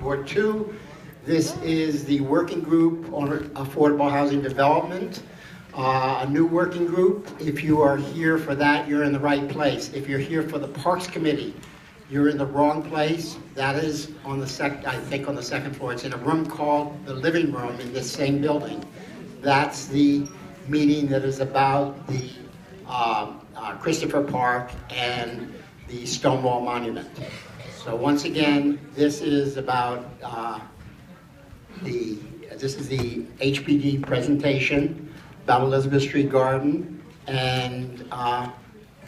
Ward 2. This is the working group on affordable housing development, a new working group. If you are here for that, you're in the right place. If you're here for the Parks Committee, you're in the wrong place. That is on the I think on the second floor. It's in a room called the living room in this same building. That's the meeting that is about the Christopher Park and the Stonewall Monument. So once again, this is about this is the HPD presentation about Elizabeth Street Garden, and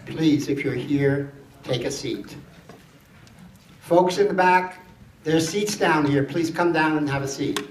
please, if you're here, take a seat. Folks in the back, there's seats down here. Please come down and have a seat.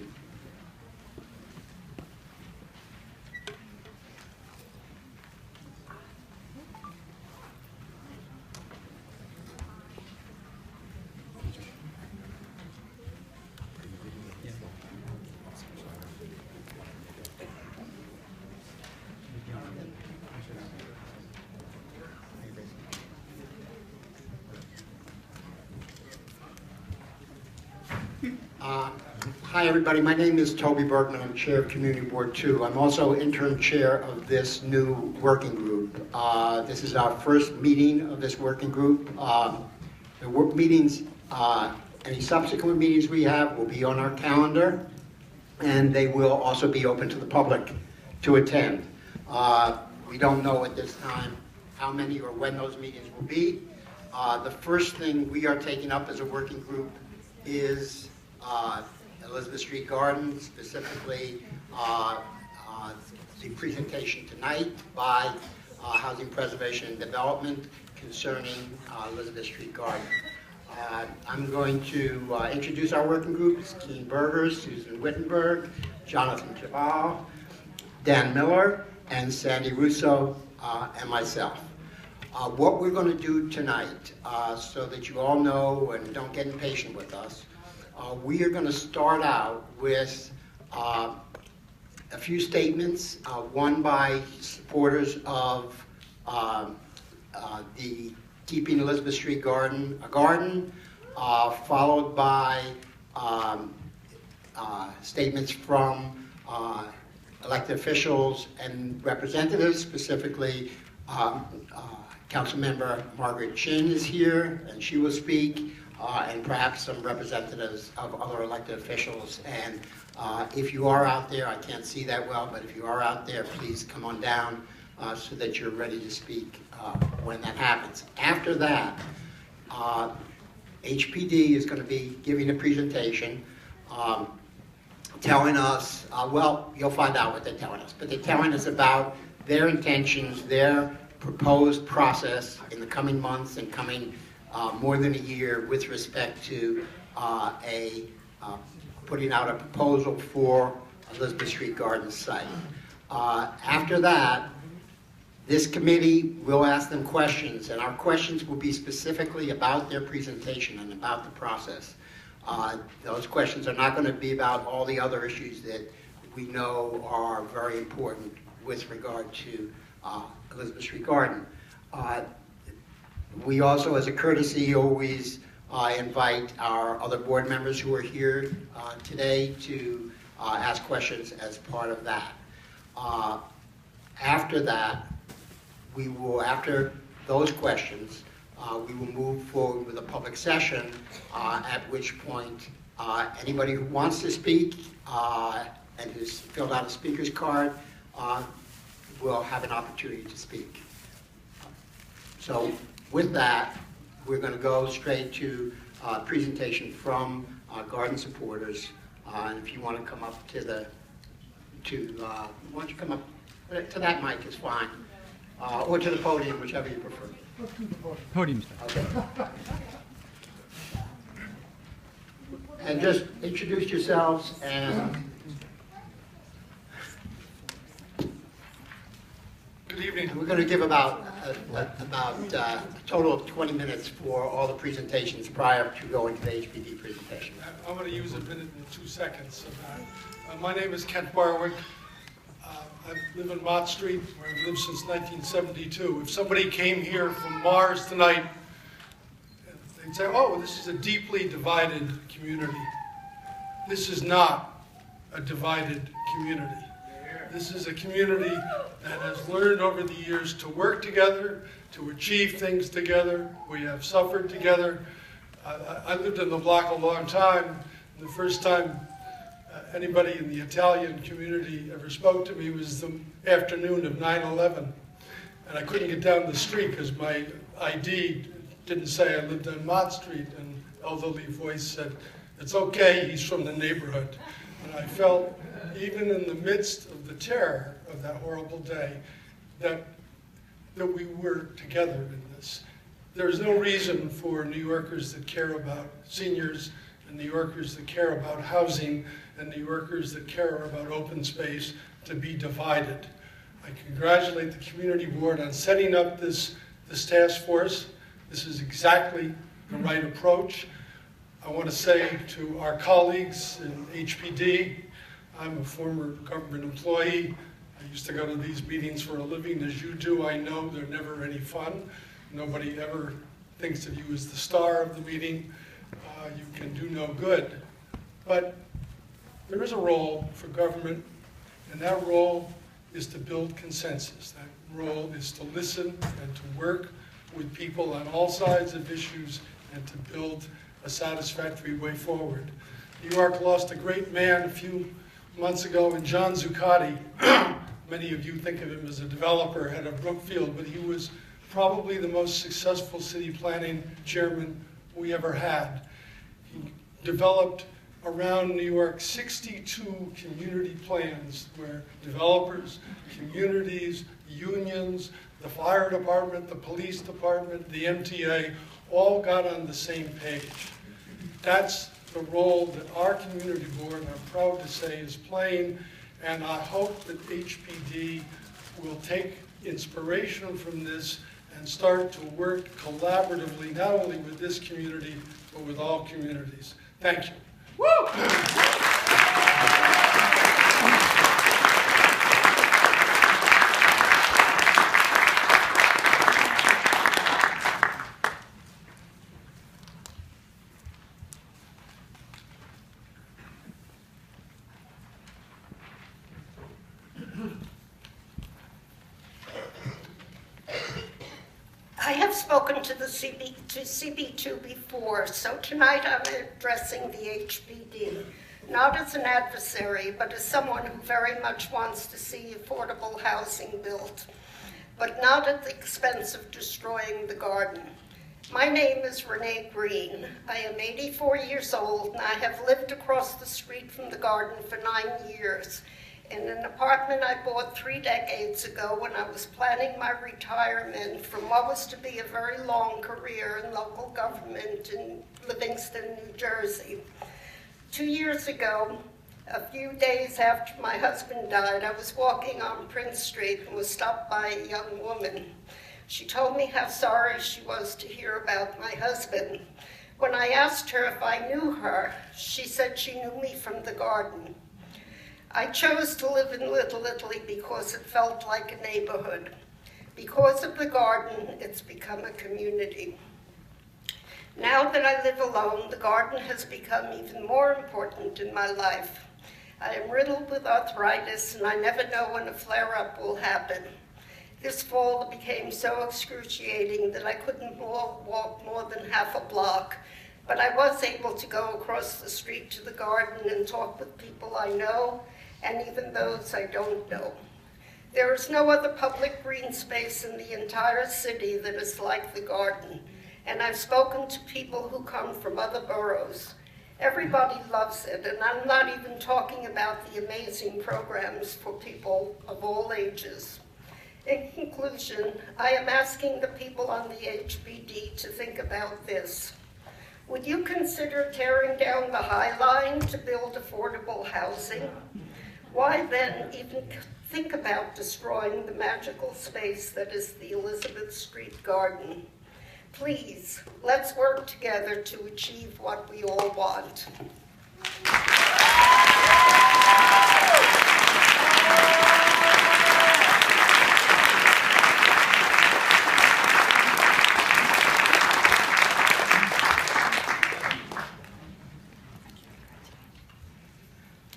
Hi everybody, my name is Toby Bergman. I'm Chair of Community Board 2. I'm also interim chair of this new working group. This is our first meeting of this working group. The work meetings, any subsequent meetings we have will be on our calendar, and they will also be open to the public to attend. We don't know at this time how many or when those meetings will be. The first thing we are taking up as a working group is Elizabeth Street Garden, specifically the presentation tonight by Housing Preservation and Development concerning Elizabeth Street Garden. I'm going to introduce our working groups: Keen Bergers, Susan Wittenberg, Jonathan Jabal, Dan Miller, and Sandy Russo, and myself. What we're going to do tonight, so that you all know and don't get impatient with us, we are going to start out with a few statements, one by supporters of the Keeping Elizabeth Street Garden a Garden, followed by statements from elected officials and representatives, specifically Councilmember Margaret Chin is here, and she will speak, and perhaps some representatives of other elected officials. And if you are out there, I can't see that well, but if you are out there, please come on down so that you're ready to speak when that happens. After that, HPD is going to be giving a presentation telling us, well, you'll find out what they're telling us, but they're telling us about their intentions, their proposed process in the coming months and coming more than a year with respect to putting out a proposal for Elizabeth Street Garden site. After that, this committee will ask them questions, and our questions will be specifically about their presentation and about the process. Those questions are not going to be about all the other issues that we know are very important with regard to Elizabeth Street Garden. We also, as a courtesy, always invite our other board members who are here today to ask questions as part of that. After that, we will, after those questions, we will move forward with a public session, at which point anybody who wants to speak and who's filled out a speaker's card will have an opportunity to speak. So with that, we're going to go straight to a presentation from garden supporters. And if you want to come up to the, why don't you come up to that mic is fine, or to the podium, whichever you prefer. Podium's okay. And just introduce yourselves and. Good evening. We're going to give about a total of 20 minutes for all the presentations prior to going to the HPD presentation. I'm going to use a minute and 2 seconds. My name is Kent Barwick. I live in Mott Street, where I've lived since 1972. If somebody came here from Mars tonight, they'd say, oh, this is a deeply divided community. This is not a divided community. This is a community that has learned over the years to work together, to achieve things together. We have suffered together. I lived in the block a long time. The first time anybody in the Italian community ever spoke to me was the afternoon of 9/11. And I couldn't get down the street because my ID didn't say I lived on Mott Street. And an elderly voice said, "It's okay, he's from the neighborhood." And I felt, even in the midst of the terror of that horrible day, that we were together in this. There's no reason for New Yorkers that care about seniors, and New Yorkers that care about housing, and New Yorkers that care about open space to be divided. I congratulate the community board on setting up this task force. This is exactly the right approach. I want to say to our colleagues in HPD, I'm a former government employee. I used to go to these meetings for a living. As you do, I know they're never any fun. Nobody ever thinks of you as the star of the meeting. You can do no good. But there is a role for government, and that role is to build consensus. That role is to listen and to work with people on all sides of issues and to build a satisfactory way forward. New York lost a great man a few months ago in John Zuccotti. Many of you think of him as a developer, head of Brookfield, but he was probably the most successful city planning chairman we ever had. He developed around New York 62 community plans where developers, communities, unions, the fire department, the police department, the MTA, all got on the same page. That's the role that our community board, I'm proud to say, is playing, and I hope that HPD will take inspiration from this and start to work collaboratively, not only with this community, but with all communities. Thank you. Woo! I have spoken to CB2 before, so tonight I'm addressing the HPD, not as an adversary, but as someone who very much wants to see affordable housing built, but not at the expense of destroying the garden. My name is Renee Green. I am 84 years old, and I have lived across the street from the garden for 9 years. In an apartment I bought 3 decades ago when I was planning my retirement from what was to be a very long career in local government in Livingston, New Jersey. 2 years ago, a few days after my husband died, I was walking on Prince Street and was stopped by a young woman. She told me how sorry she was to hear about my husband. When I asked her if I knew her, she said she knew me from the garden. I chose to live in Little Italy because it felt like a neighborhood. Because of the garden, it's become a community. Now that I live alone, the garden has become even more important in my life. I am riddled with arthritis, and I never know when a flare-up will happen. This fall it became so excruciating that I couldn't walk more than half a block, but I was able to go across the street to the garden and talk with people I know, and even those I don't know. There is no other public green space in the entire city that is like the garden, and I've spoken to people who come from other boroughs. Everybody loves it, and I'm not even talking about the amazing programs for people of all ages. In conclusion, I am asking the people on the HPD to think about this. Would you consider tearing down the High Line to build affordable housing? Why then even think about destroying the magical space that is the Elizabeth Street Garden? Please, let's work together to achieve what we all want.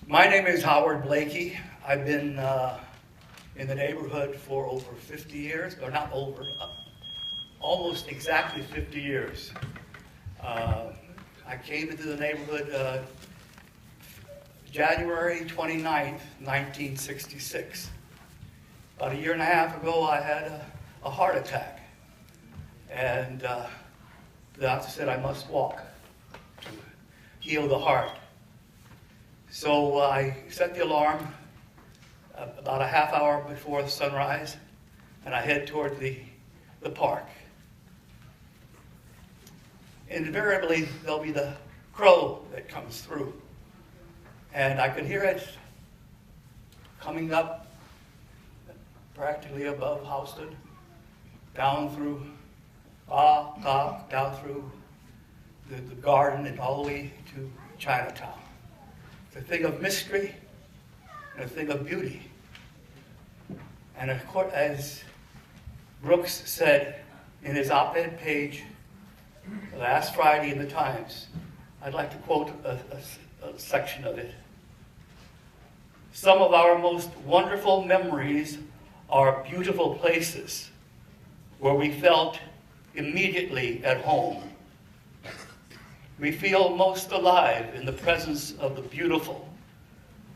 My name is Howard Blakey. I've been in the neighborhood for over 50 years, or not over, almost exactly 50 years. I came into the neighborhood January 29th, 1966. About a year and a half ago, I had a heart attack. And the doctor said I must walk to heal the heart. So I set the alarm about a half hour before the sunrise, and I head toward the park. Invariably, there'll be the crow that comes through. And I could hear it coming up practically above Houston, down through down through the garden and all the way to Chinatown. It's a thing of mystery and a thing of beauty. And of course, as Brooks said in his op-ed page last Friday in the Times, I'd like to quote a section of it. Some of our most wonderful memories are beautiful places where we felt immediately at home. We feel most alive in the presence of the beautiful,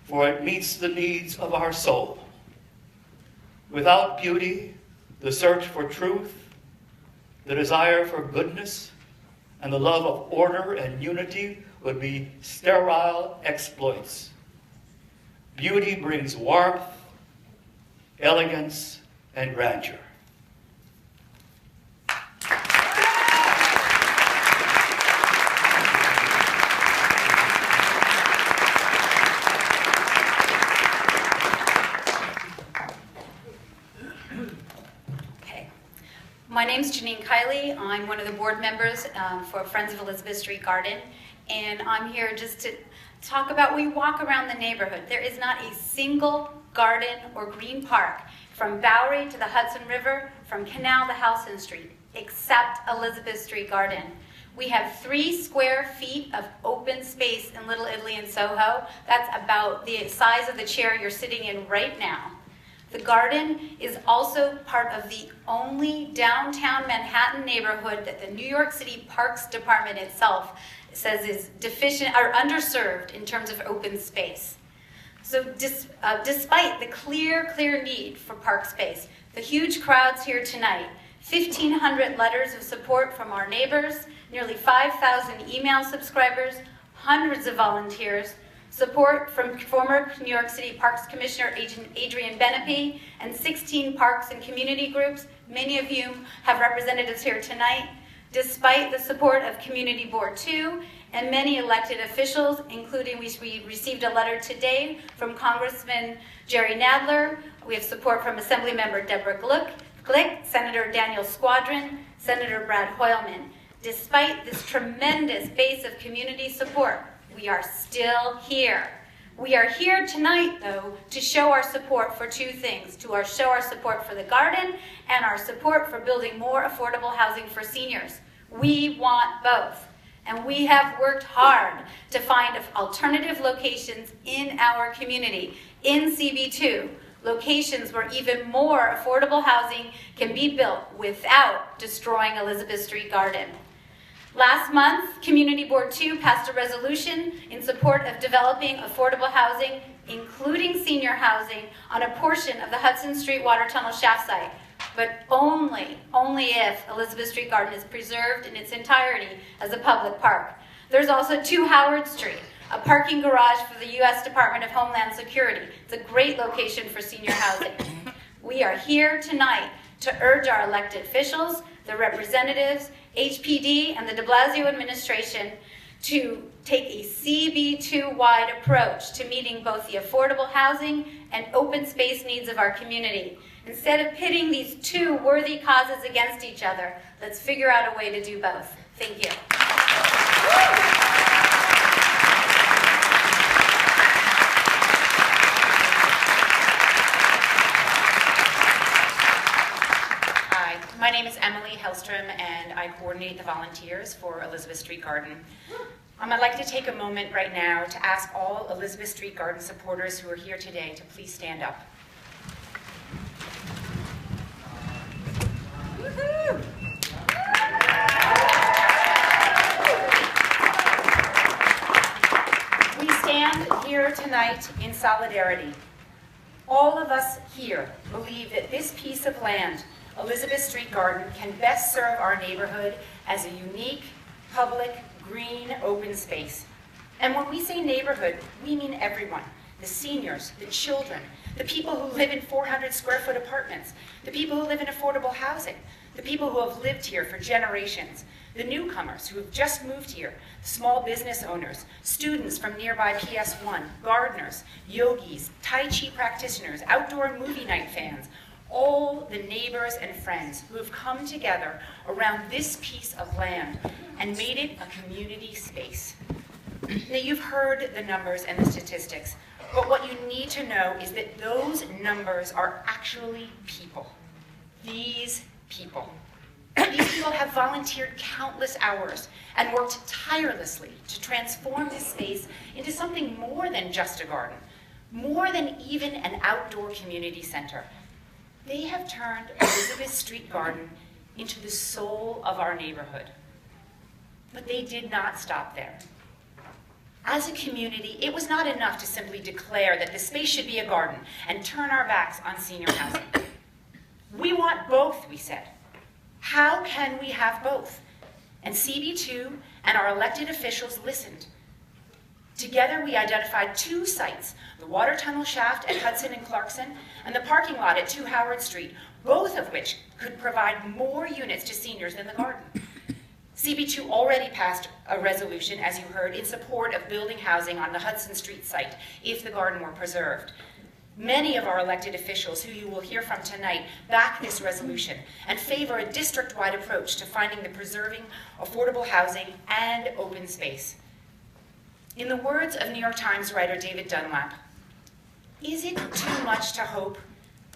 for it meets the needs of our soul. Without beauty, the search for truth, the desire for goodness, and the love of order and unity would be sterile exploits. Beauty brings warmth, elegance, and grandeur. My name's Janine Kiley. I'm one of the board members for Friends of Elizabeth Street Garden, and I'm here just to talk about, we walk around the neighborhood. There is not a single garden or green park from Bowery to the Hudson River, from Canal to Houston Street, except Elizabeth Street Garden. We have 3 square feet of open space in Little Italy and Soho. That's about the size of the chair you're sitting in right now. The garden is also part of the only downtown Manhattan neighborhood that the New York City Parks Department itself says is deficient or underserved in terms of open space. So despite the clear need for park space, the huge crowds here tonight, 1,500 letters of support from our neighbors, nearly 5,000 email subscribers, hundreds of volunteers, support from former New York City Parks Commissioner Adrian Benepe, and 16 parks and community groups, many of you have representatives here tonight, despite the support of Community Board 2 and many elected officials, including we received a letter today from Congressman Jerry Nadler. We have support from Assemblymember Deborah Glick, Senator Daniel Squadron, Senator Brad Hoylman. Despite this tremendous base of community support, we are still here. We are here tonight, though, to show our support for 2 things. To show our support for the garden and our support for building more affordable housing for seniors. We want both. And we have worked hard to find alternative locations in our community, in CB2, locations where even more affordable housing can be built without destroying Elizabeth Street Garden. Last month, Community Board 2 passed a resolution in support of developing affordable housing, including senior housing, on a portion of the Hudson Street Water Tunnel shaft site, but only if Elizabeth Street Garden is preserved in its entirety as a public park. There's also 2 Howard Street, a parking garage for the U.S. Department of Homeland Security. It's a great location for senior housing. We are here tonight to urge our elected officials, the representatives, HPD, and the de Blasio administration to take a CB2-wide approach to meeting both the affordable housing and open space needs of our community. Instead of pitting these 2 worthy causes against each other, let's figure out a way to do both. Thank you. My name is Emily Hellstrom, and I coordinate the volunteers for Elizabeth Street Garden. I'd like to take a moment right now to ask all Elizabeth Street Garden supporters who are here today to please stand up. We stand here tonight in solidarity. All of us here believe that this piece of land, Elizabeth Street Garden, can best serve our neighborhood as a unique, public, green, open space. And when we say neighborhood, we mean everyone. The seniors, the children, the people who live in 400 square foot apartments, the people who live in affordable housing, the people who have lived here for generations, the newcomers who have just moved here, small business owners, students from nearby PS1, gardeners, yogis, Tai Chi practitioners, outdoor movie night fans, all the neighbors and friends who have come together around this piece of land and made it a community space. Now, you've heard the numbers and the statistics, but what you need to know is that those numbers are actually people. These people. These people have volunteered countless hours and worked tirelessly to transform this space into something more than just a garden, more than even an outdoor community center. They have turned Elizabeth Street Garden into the soul of our neighborhood. But they did not stop there. As a community, it was not enough to simply declare that the space should be a garden and turn our backs on senior housing. We want both, we said. How can we have both? And CB2 and our elected officials listened. Together, we identified 2 sites, the water tunnel shaft at Hudson and Clarkson and the parking lot at 2 Howard Street, both of which could provide more units to seniors than the garden. CB2 already passed a resolution, as you heard, in support of building housing on the Hudson Street site if the garden were preserved. Many of our elected officials, who you will hear from tonight, back this resolution and favor a district-wide approach to finding the preserving affordable housing and open space. In the words of New York Times writer David Dunlap, is it too much to hope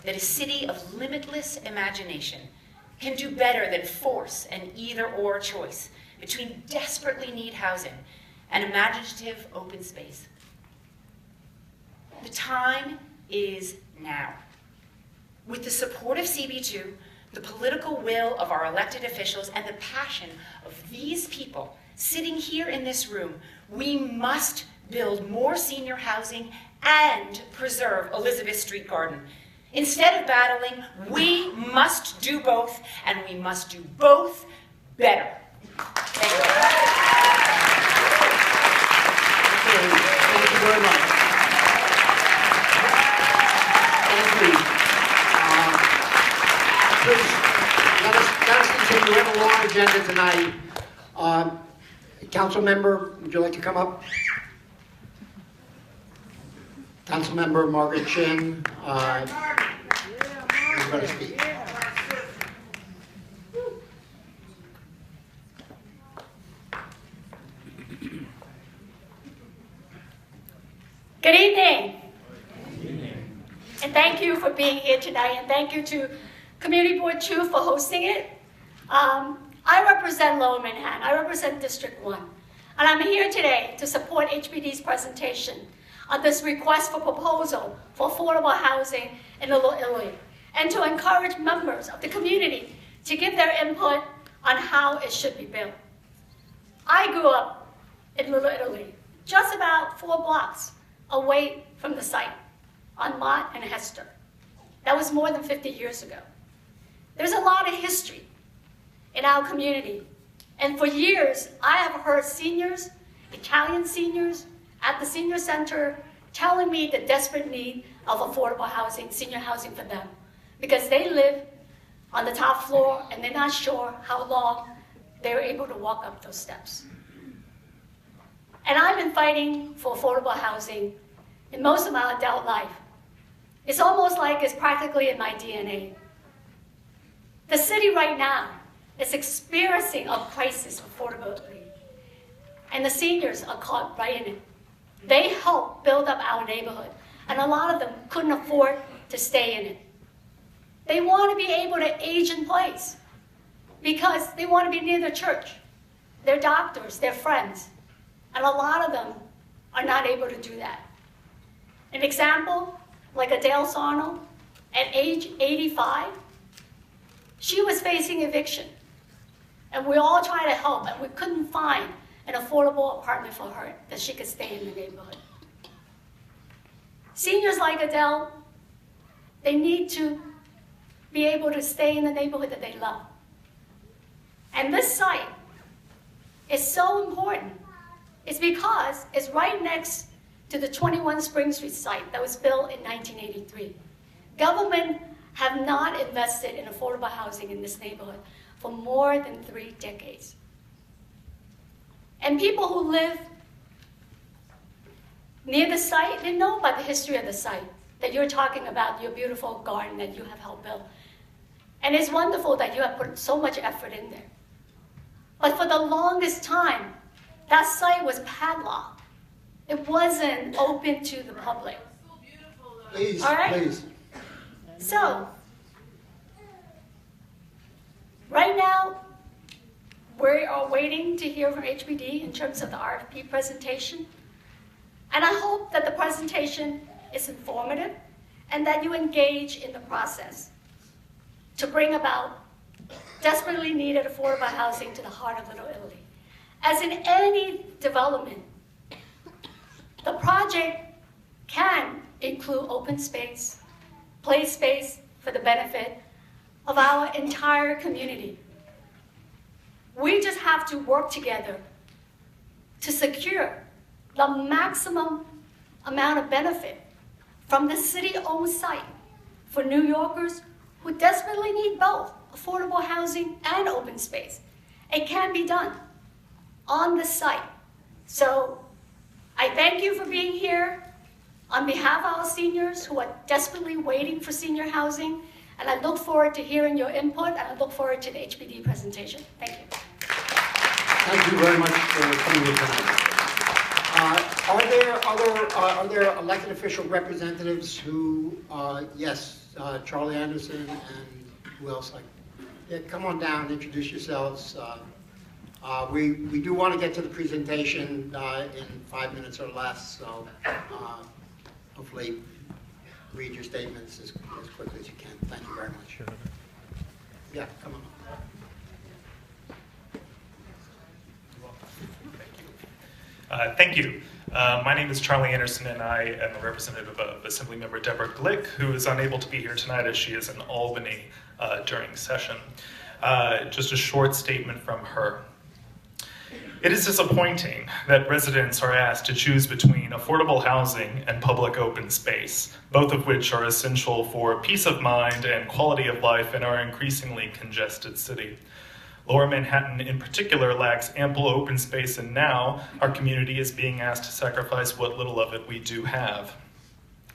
that a city of limitless imagination can do better than force an either-or choice between desperately need housing and imaginative open space? The time is now. With the support of CB2, the political will of our elected officials, and the passion of these people sitting here in this room, we must build more senior housing and preserve Elizabeth Street Garden. Instead of battling, we must do both, and we must do both better. Thank you. Thank you very much. Thank you. Please, let us continue. We have a long agenda tonight. Council member, would you like to come up? Council member Margaret Chin, you're going to speak. Good evening. And thank you for being here tonight, and thank you to Community Board 2 for hosting it. I represent Lower Manhattan. I represent District 1. And I'm here today to support HPD's presentation on this request for proposal for affordable housing in Little Italy, and to encourage members of the community to give their input on how it should be built. I grew up in Little Italy, just about 4 blocks away from the site on Mott and Hester. That was more than 50 years ago. There's a lot of history in our community. And for years, I have heard seniors, Italian seniors, at the senior center telling me the desperate need of affordable housing, senior housing for them, because they live on the top floor and they're not sure how long they're able to walk up those steps. And I've been fighting for affordable housing in most of my adult life. It's almost like it's practically in my DNA. The city right now is experiencing a crisis of affordability, and the seniors are caught right in it. They helped build up our neighborhood, and a lot of them couldn't afford to stay in it. They want to be able to age in place because they want to be near their church, their doctors, their friends. And a lot of them are not able to do that. An example, like Adele Sarno, at age 85, she was facing eviction. And we all tried to help, and we couldn't find an affordable apartment for her that she could stay in the neighborhood. Seniors like Adele, they need to be able to stay in the neighborhood that they love. And this site is so important. It's because it's right next to the 21 Spring Street site that was built in 1983. Government have not invested in affordable housing in this neighborhood for more than 3 decades. And people who live near the site, they know about the history of the site, that you're talking about your beautiful garden that you have helped build. And it's wonderful that you have put so much effort in there. But for the longest time, that site was padlocked. It wasn't open to the public. Please, All right? please. So, right now, we are waiting to hear from HPD in terms of the RFP presentation. And I hope that the presentation is informative and that you engage in the process to bring about desperately needed affordable housing to the heart of Little Italy. As in any development, the project can include open space, play space for the benefit of our entire community. We just have to work together to secure the maximum amount of benefit from the city-owned site for New Yorkers who desperately need both affordable housing and open space. It can be done on the site. So I thank you for being here on behalf of our seniors who are desperately waiting for senior housing, and I look forward to hearing your input, and I look forward to the HPD presentation. Thank you. Thank you very much for coming here tonight. Are there elected official representatives who, yes, Charlie Anderson and who else? Yeah, come on down, introduce yourselves. We do want to get to the presentation in 5 minutes or less, so hopefully read your statements as quickly as you can. Thank you very much. Yeah, come on. Thank you. My name is Charlie Anderson, and I am a representative of Assemblymember Deborah Glick, who is unable to be here tonight as she is in Albany during session. Just a short statement from her. It is disappointing that residents are asked to choose between affordable housing and public open space, both of which are essential for peace of mind and quality of life in our increasingly congested city. Lower Manhattan in particular lacks ample open space, and now our community is being asked to sacrifice what little of it we do have.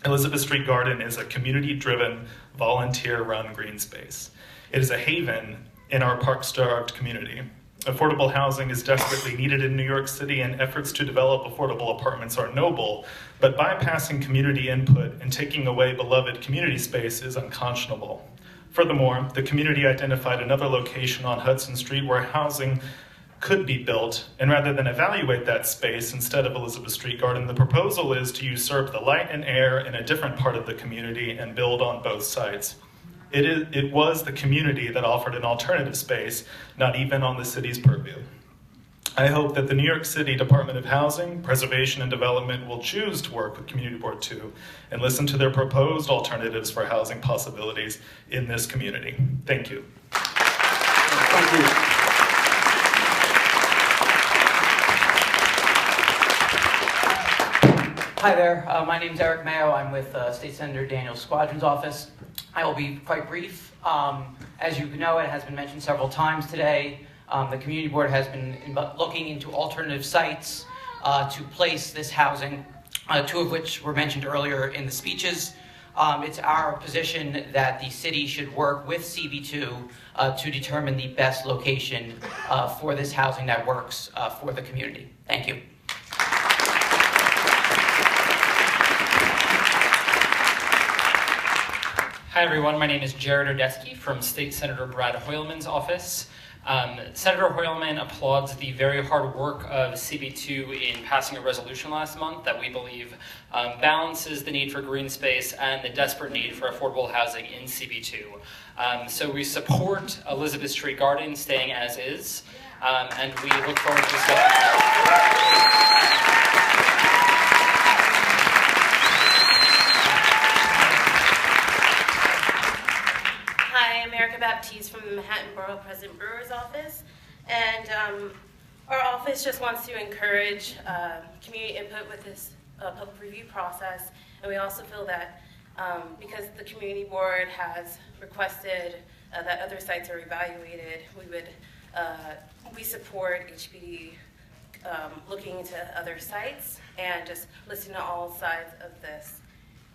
Elizabeth Street Garden is a community-driven, volunteer-run green space. It is a haven in our park-starved community. Affordable housing is desperately needed in New York City, and efforts to develop affordable apartments are noble, but bypassing community input and taking away beloved community space is unconscionable. Furthermore, the community identified another location on Hudson Street where housing could be built, and rather than evaluate that space instead of Elizabeth Street Garden, the proposal is to usurp the light and air in a different part of the community and build on both sites. It was the community that offered an alternative space, not even on the city's purview. I hope that the New York City Department of Housing, Preservation and Development will choose to work with Community Board 2 and listen to their proposed alternatives for housing possibilities in this community. Thank you. Thank you. Hi there, my name is Eric Mayo. I'm with State Senator Daniel Squadron's office. I will be quite brief. As you know, it has been mentioned several times today. The Community Board has been looking into alternative sites to place this housing, 2 of which were mentioned earlier in the speeches. It's our position that the city should work with CB2 to determine the best location for this housing that works for the community. Thank you. Hi everyone, my name is Jared Odesky from State Senator Brad Hoylman's office. Senator Hoylman applauds the very hard work of CB2 in passing a resolution last month that we believe balances the need for green space and the desperate need for affordable housing in CB2. So we support Elizabeth Street Garden staying as is, and we look forward to discussing. Hi, I'm Erica Baptiste from the Manhattan Borough President Brewer's office, and our office just wants to encourage community input with this public review process, and we also feel that because the community board has requested that other sites are evaluated, we support HPD looking into other sites and just listening to all sides of this.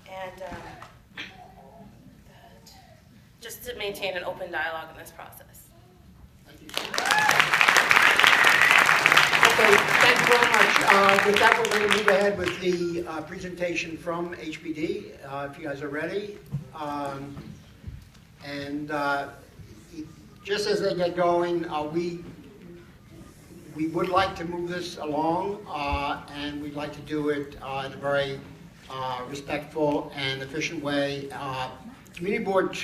And just to maintain an open dialogue in this process. Okay, thank you very much. With that, we're going to move ahead with the presentation from HPD, if you guys are ready. Just as they get going, we would like to move this along, and we'd like to do it in a very respectful and efficient way. Community Board 2